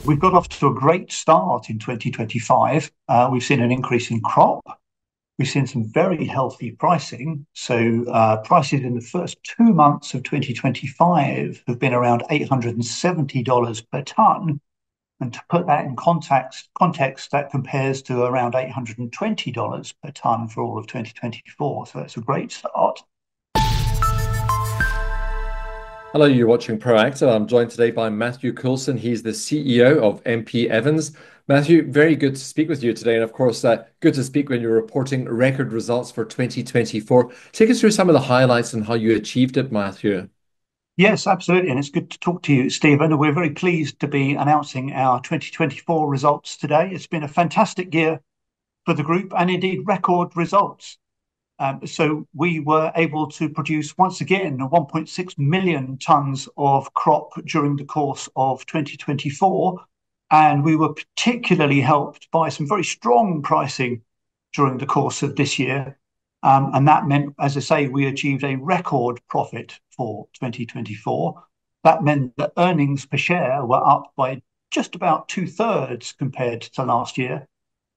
We've got off to a great start in 2025. We've seen an increase in crop. We've seen some very healthy pricing. So prices in the first 2 months of 2025 have been around $870 per tonne. And to put that in context, that compares to around $820 per tonne for all of 2024. So it's a great start. Hello, you're watching Proactive. I'm joined today by Matthew Coulson. He's the CEO of MP Evans. Matthew, very good to speak with you today. And of course, good to speak when you're reporting record results for 2024. Take us through some of the highlights and how you achieved it, Matthew. Yes, absolutely. And it's good to talk to you, Stephen. We're very pleased to be announcing our 2024 results today. It's been a fantastic year for the group and indeed record results. So we were able to produce once again 1.6 million tonnes of crop during the course of 2024. And we were particularly helped by some very strong pricing during the course of this year. And that meant, as I say, we achieved a record profit for 2024. That meant that earnings per share were up by just about 2/3 compared to last year.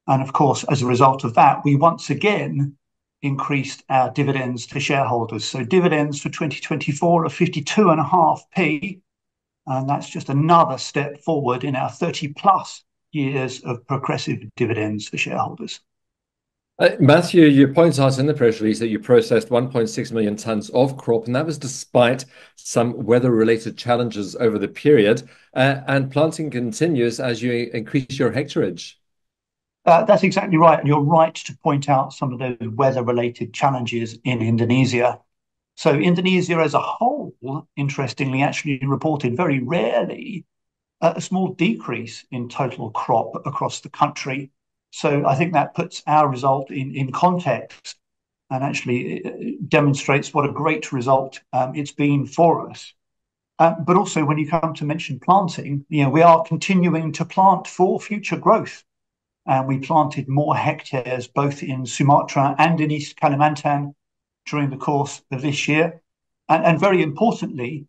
And of course, as a result of that, we once again increased our dividends to shareholders. So dividends for 2024 are 52.5p, and that's just another step forward in our 30 plus years of progressive dividends for shareholders. Matthew, you point out in the press release that you processed 1.6 million tonnes of crop, and that was despite some weather-related challenges over the period. And planting continues as you increase your hectareage. That's exactly right. And you're right to point out some of those weather-related challenges in Indonesia. So Indonesia as a whole, interestingly, actually reported very rarely a small decrease in total crop across the country. So I think that puts our result in context and actually demonstrates what a great result it's been for us. But also when you come to mention planting, we are continuing to plant for future growth. And we planted more hectares both in Sumatra and in East Kalimantan during the course of this year. And very importantly,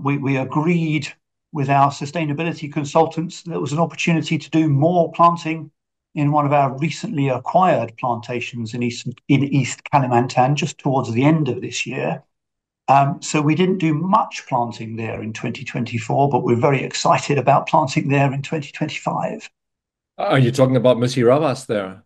we agreed with our sustainability consultants that there was an opportunity to do more planting in one of our recently acquired plantations in East Kalimantan just towards the end of this year. So we didn't do much planting there in 2024, but we're very excited about planting there in 2025. Are you talking about Musi Rawas there?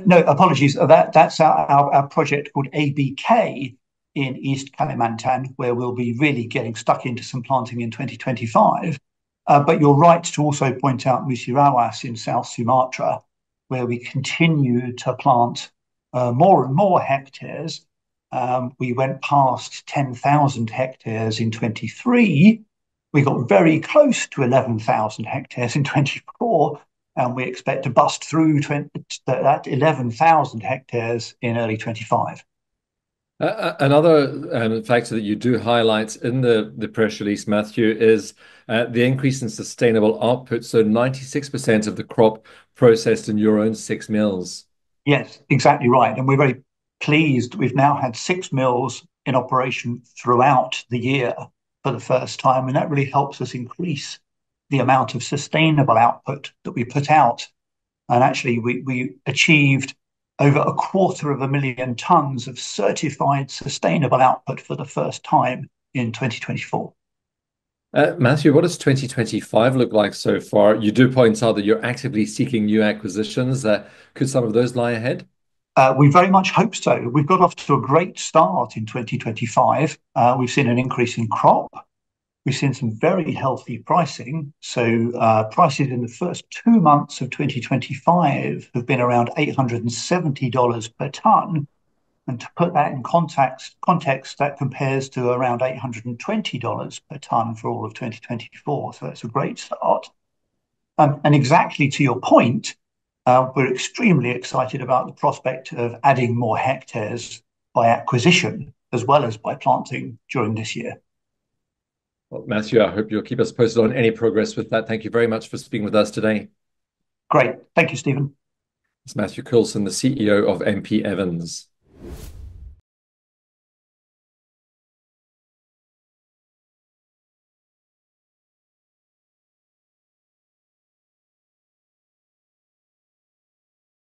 No, apologies. That's our project called ABK in East Kalimantan, where we'll be really getting stuck into some planting in 2025. But you're right to also point out Musi Rawas in South Sumatra, where we continue to plant more and more hectares. We went past 10,000 hectares in 23. We got very close to 11,000 hectares in 24. And we expect to bust through that 11,000 hectares in early 25. Another factor that you do highlight in the press release, Matthew, is the increase in sustainable output. So 96% of the crop processed in your own 6 mills. Yes, exactly right. And we're very pleased. We've now had 6 mills in operation throughout the year for the first time. And that really helps us increase the amount of sustainable output that we put out. And actually, we achieved over 250,000 tonnes of certified sustainable output for the first time in 2024. Matthew, what does 2025 look like so far? You do point out that you're actively seeking new acquisitions. Could some of those lie ahead? We very much hope so. We've got off to a great start in 2025. We've seen an increase in crop. We've seen some very healthy pricing. So prices in the first 2 months of 2025 have been around $870 per tonne. And to put that in context, that compares to around $820 per tonne for all of 2024. So that's a great start. And exactly to your point, we're extremely excited about the prospect of adding more hectares by acquisition as well as by planting during this year. Well, Matthew, I hope you'll keep us posted on any progress with that. Thank you very much for speaking with us today. Great. Thank you, Stephen. It's Matthew Coulson, the CEO of MP Evans.